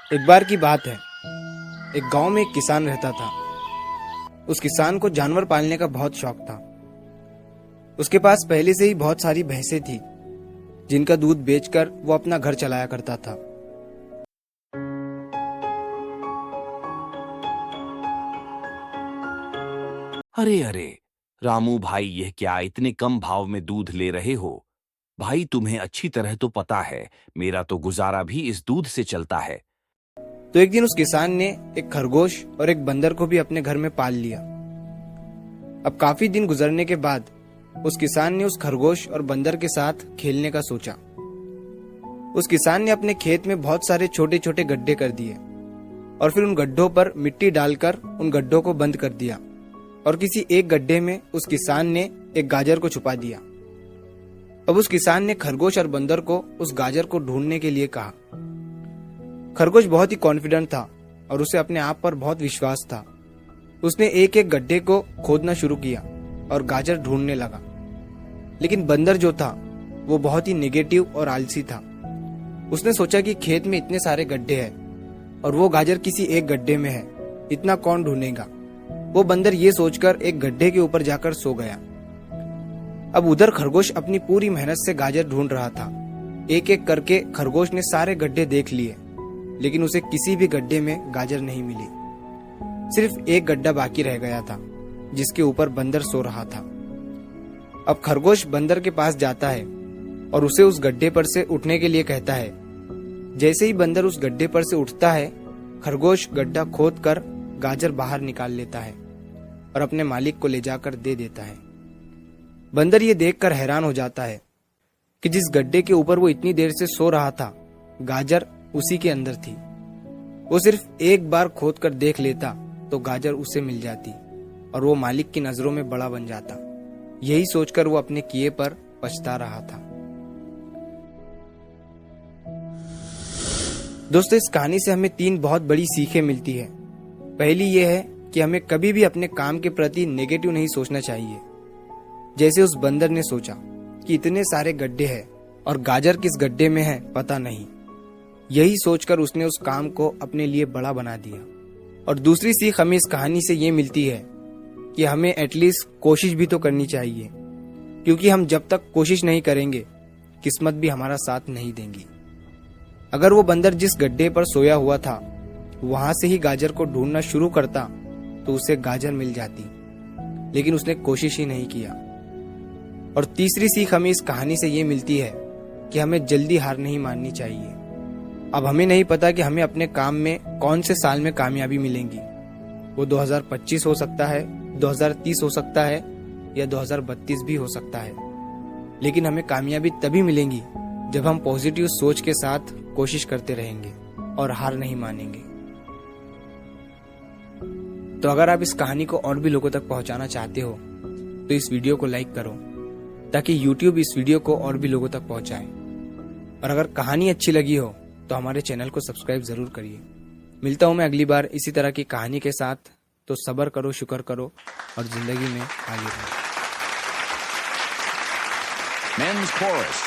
एक बार की बात है, एक गांव में एक किसान रहता था। उस किसान को जानवर पालने का बहुत शौक था। उसके पास पहले से ही बहुत सारी भैंसें थी, जिनका दूध बेचकर वो अपना घर चलाया करता था। अरे अरे, रामू भाई, यह क्या इतने कम भाव में दूध ले रहे हो? भाई, तुम्हें अच्छी तरह तो पता है मेरा तो गुजारा भी इस दूध से चलता है। तो एक दिन उस किसान ने एक खरगोश और एक बंदर को भी अपने घर में पाल लिया। अब काफी दिन गुजरने के बाद उस किसान ने उस खरगोश और बंदर के साथ खेलने का सोचा। उस किसान ने अपने खेत में बहुत सारे छोटे छोटे गड्ढे कर दिए और फिर उन गड्ढों पर मिट्टी डालकर उन गड्ढों को बंद कर दिया और किसी एक गड्ढे में उस किसान ने एक गाजर को छुपा दिया। अब उस किसान ने खरगोश और बंदर को उस गाजर को ढूंढने के लिए कहा। खरगोश बहुत ही कॉन्फिडेंट था और उसे अपने आप पर बहुत विश्वास था। उसने एक एक गड्ढे को खोदना शुरू किया और गाजर ढूंढने लगा। लेकिन बंदर जो था वो बहुत ही नेगेटिव और आलसी था। उसने सोचा कि खेत में इतने सारे गड्ढे हैं और वो गाजर किसी एक गड्ढे में है, इतना कौन ढूंढेगा। वो बंदर ये सोचकर एक गड्ढे के ऊपर जाकर सो गया। अब उधर खरगोश अपनी पूरी मेहनत से गाजर ढूंढ रहा था। एक एक करके खरगोश ने सारे गड्ढे देख लिए, लेकिन उसे किसी भी गड्ढे में गाजर नहीं मिली। सिर्फ एक गड्ढा बाकी रह गया था, जिसके ऊपर बंदर सो रहा था। अब खरगोश बंदर के पास जाता है और उसे उस गड्ढे पर से उठने के लिए कहता है। जैसे ही बंदर उस गड्ढे पर से उठता है, खरगोश गड्ढा खोद कर गाजर बाहर निकाल लेता है और अपने मालिक को ले जाकर दे देता है। बंदर ये देखकर हैरान हो जाता है कि जिस गड्ढे के ऊपर वो इतनी देर से सो रहा था, गाजर उसी के अंदर थी। वो सिर्फ एक बार खोद कर देख लेता तो गाजर उसे मिल जाती और वो मालिक की नजरों में बड़ा बन जाता। यही सोचकर वो अपने किए पर पछता रहा था। दोस्तों, इस कहानी से हमें 3 बहुत बड़ी सीखें मिलती है। पहली ये है कि हमें कभी भी अपने काम के प्रति नेगेटिव नहीं सोचना चाहिए। जैसे उस बंदर ने सोचा कि इतने सारे गड्ढे हैं और गाजर किस गड्ढे में है पता नहीं। यही सोचकर उसने उस काम को अपने लिए बड़ा बना दिया। और दूसरी सीख हमें इस कहानी से ये मिलती है कि हमें एटलीस्ट कोशिश भी तो करनी चाहिए, क्योंकि हम जब तक कोशिश नहीं करेंगे, किस्मत भी हमारा साथ नहीं देंगी। अगर वो बंदर जिस गड्ढे पर सोया हुआ था वहां से ही गाजर को ढूंढना शुरू करता तो उसे गाजर मिल जाती, लेकिन उसने कोशिश ही नहीं किया। और तीसरी सीख हमें इस कहानी से ये मिलती है कि हमें जल्दी हार नहीं माननी चाहिए। अब हमें नहीं पता कि हमें अपने काम में कौन से साल में कामयाबी मिलेंगी। वो 2025 हो सकता है, 2030 हो सकता है या 2032 भी हो सकता है, लेकिन हमें कामयाबी तभी मिलेंगी जब हम पॉजिटिव सोच के साथ कोशिश करते रहेंगे और हार नहीं मानेंगे। तो अगर आप इस कहानी को और भी लोगों तक पहुंचाना चाहते हो तो इस वीडियो को लाइक करो, ताकि YouTube इस वीडियो को और भी लोगों तक पहुंचाए। और अगर कहानी अच्छी लगी हो तो हमारे चैनल को सब्सक्राइब जरूर करिए। मिलता हूं मैं अगली बार इसी तरह की कहानी के साथ। तो सब्र करो, शुक्र करो और जिंदगी में आगे बढ़ो। Men's Chorus.